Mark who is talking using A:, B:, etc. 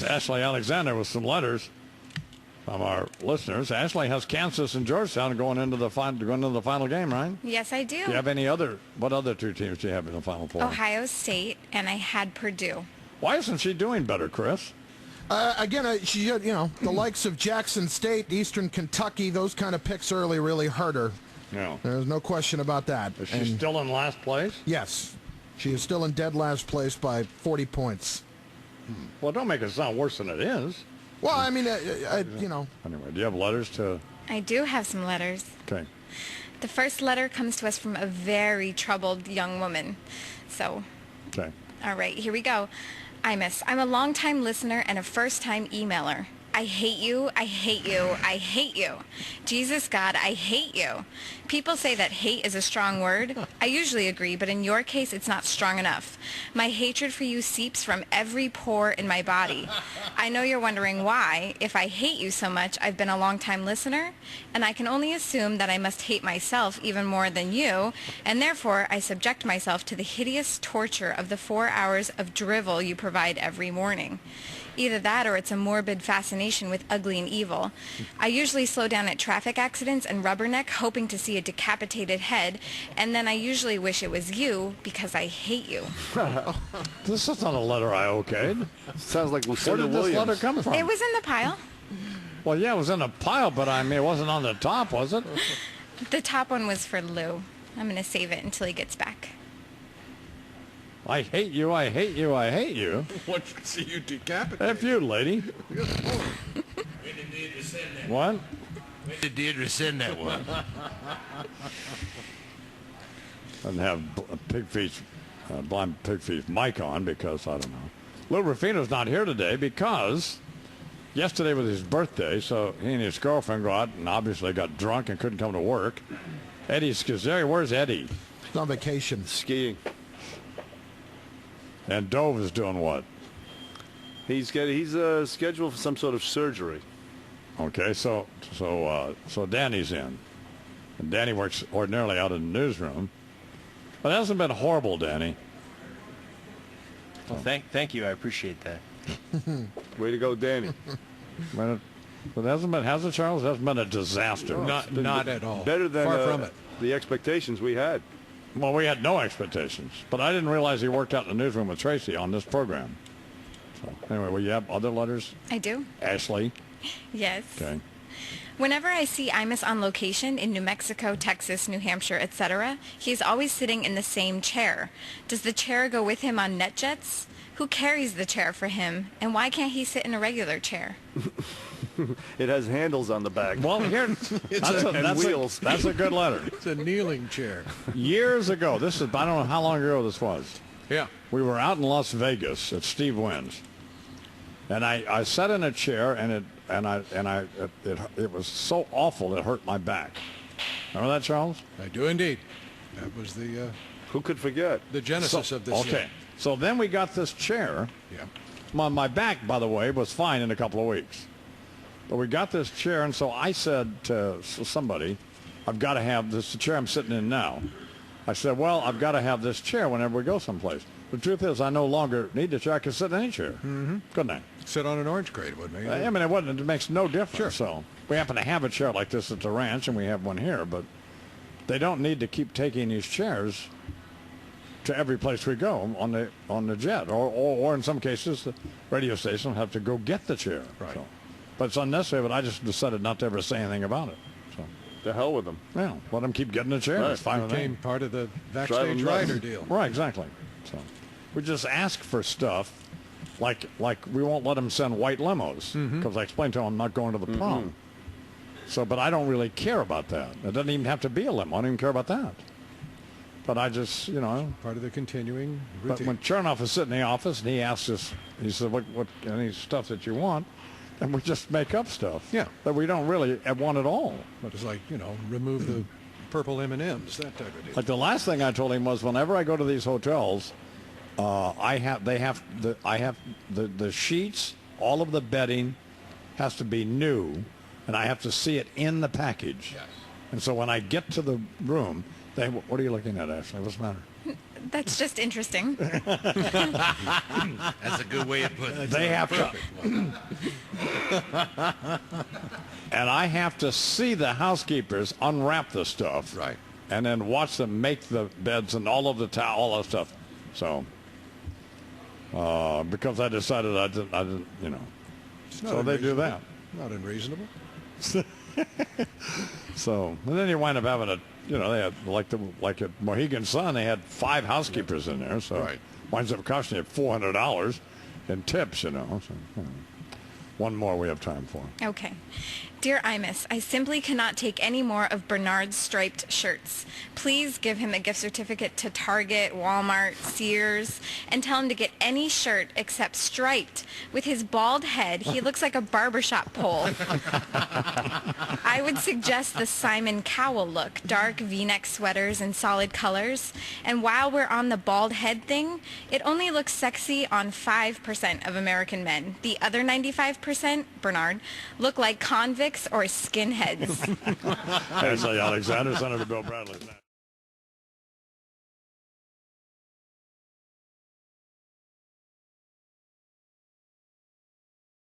A: Ashley Alexander with some letters from our listeners. Ashley has Kansas and Georgetown going into the final game, right?
B: Yes, I do.
A: Do you have what other two teams do you have in the Final Four?
B: Ohio State, and I had Purdue.
A: Why isn't she doing better, Chris?
C: She had, the likes of Jackson State, Eastern Kentucky, those kind of picks early really hurt her.
A: No.
C: There's no question about that.
A: Is she still in last place?
C: Yes. She is still in dead last place by 40 points.
A: Well, don't make it sound worse than it is.
C: Well, I mean,
A: Anyway, do you have letters to...
B: I do have some letters.
A: Okay.
B: The first letter comes to us from a very troubled young woman. So,
A: Okay.
B: all right, here we go. I'm a longtime listener and a first-time emailer. I hate you, I hate you, I hate you. Jesus, God, I hate you. People say that hate is a strong word. I usually agree, but in your case, it's not strong enough. My hatred for you seeps from every pore in my body. I know you're wondering why, if I hate you so much, I've been a long-time listener, and I can only assume that I must hate myself even more than you, and therefore I subject myself to the hideous torture of the 4 hours of drivel you provide every morning. Either that or it's a morbid fascination with ugly and evil. I usually slow down at traffic accidents and rubberneck, hoping to see a decapitated head, and then I usually wish it was you because I hate you.
A: This is not a letter I okayed.
D: Sounds like Lucinda
A: Where did
D: Williams.
A: this letter come from?
B: It was in the pile.
A: Well, yeah, it was in a pile, but I mean, it wasn't on the top, was it?
B: The top one was for Lou. I'm going to save it until he gets back.
A: I hate you, I hate you, I hate you.
E: Want to see you decapitated.
A: F you, lady.
F: When did Deirdre send that?
A: What?
F: When did Deirdre send that one?
A: Doesn't have blind pig mic on because, I don't know. Lou Rufino's not here today because yesterday was his birthday, so he and his girlfriend go out and obviously got drunk and couldn't come to work. Eddie Schizzeri, where's Eddie?
C: He's on vacation.
D: Skiing.
A: And Dove is doing what?
D: He's scheduled for some sort of surgery.
A: Okay, so Danny's in. And Danny works ordinarily out in the newsroom. But it hasn't been horrible, Danny.
G: Well, thank you. I appreciate that.
D: Way to go, Danny.
A: But it hasn't been, has it, Charles? It hasn't been a disaster.
E: Not at all.
D: Better than
E: Far from it.
D: the expectations we had.
A: Well, we had no expectations. But I didn't realize he worked out in the newsroom with Tracy on this program. So, anyway, will you have other letters?
B: I do.
A: Ashley?
B: Yes.
A: Okay.
B: Whenever I see Imus on location in New Mexico, Texas, New Hampshire, etc., he is always sitting in the same chair. Does the chair go with him on NetJets? Who carries the chair for him? And why can't he sit in a regular chair?
D: It has handles on the back.
A: Well, here, that's
D: wheels.
A: That's a good letter.
E: It's a kneeling chair.
A: Years ago, I don't know how long ago this was.
E: Yeah.
A: We were out in Las Vegas at Steve Wynn's, and I sat in a chair, and it was so awful it hurt my back. Remember that, Charles?
E: I do indeed. That was the
D: Who could forget?
E: genesis of this.
A: Okay. So then we got this chair.
E: Yeah.
A: My back, by the way, was fine in a couple of weeks. But we got this chair, and so I said to somebody, I've got to have this chair I'm sitting in now. I said, well, I've got to have this chair whenever we go someplace. The truth is, I no longer need the chair. I can sit in any chair. Mm-hmm. Couldn't I?
E: Sit on an orange crate, wouldn't it?
A: I mean, it makes no difference.
E: Sure.
A: So we happen to have a chair like this at the ranch, and we have one here, but they don't need to keep taking these chairs to every place we go on the jet, or in some cases, the radio station will have to go get the chair.
E: Right.
A: So, but it's unnecessary, but I just decided not to ever say anything about it. So,
D: The hell with them.
A: yeah, let them keep getting the chair.
D: Right.
A: It's fine with me.
E: Became part of the
D: Drive
E: backstage
D: 'em nuts.
E: rider deal.
A: Right, exactly. So we just ask for stuff, like we won't let them send white limos because I explained to them I'm not going to the prom. So, but I don't really care about that. It doesn't even have to be a limo. I don't even care about that. But I just,
E: Part of the continuing
A: But
E: routine.
A: when Chernoff is sitting in the office and he asks us, he said, what any stuff that you want, and we just make up stuff.
E: Yeah.
A: That we don't really want at all.
E: But it's like, remove the purple M&Ms, that type of deal.
A: Like the last thing I told him was, whenever I go to these hotels, I have the sheets, all of the bedding has to be new, and I have to see it in the package.
E: Yes.
A: And so when I get to the room, what are you looking at, Ashley? What's the matter?
B: That's just interesting.
F: That's a good way of putting it.
A: They have to, and I have to see the housekeepers unwrap the stuff,
E: Right.
A: and then watch them make the beds and all of the all that stuff. So, because I decided I didn't, you know.
E: It's not
A: So they do
E: unreasonable.
A: that.
E: Not unreasonable.
A: So, and then you wind up having a, you know, they had like at Mohegan Sun, they had 5 housekeepers in there, so
E: Right.
A: winds up costing you $400 in tips, you know. So, one more we have time for.
B: Okay. Dear Imus, I simply cannot take any more of Bernard's striped shirts. Please give him a gift certificate to Target, Walmart, Sears, and tell him to get any shirt except striped. With his bald head, he looks like a barbershop pole. I would suggest the Simon Cowell look, dark V-neck sweaters in solid colors. And while we're on the bald head thing, it only looks sexy on 5% of American men. The other 95%, Bernard, look like convicts or skinheads.
A: Ashley Alexander, Senator Bill Bradley.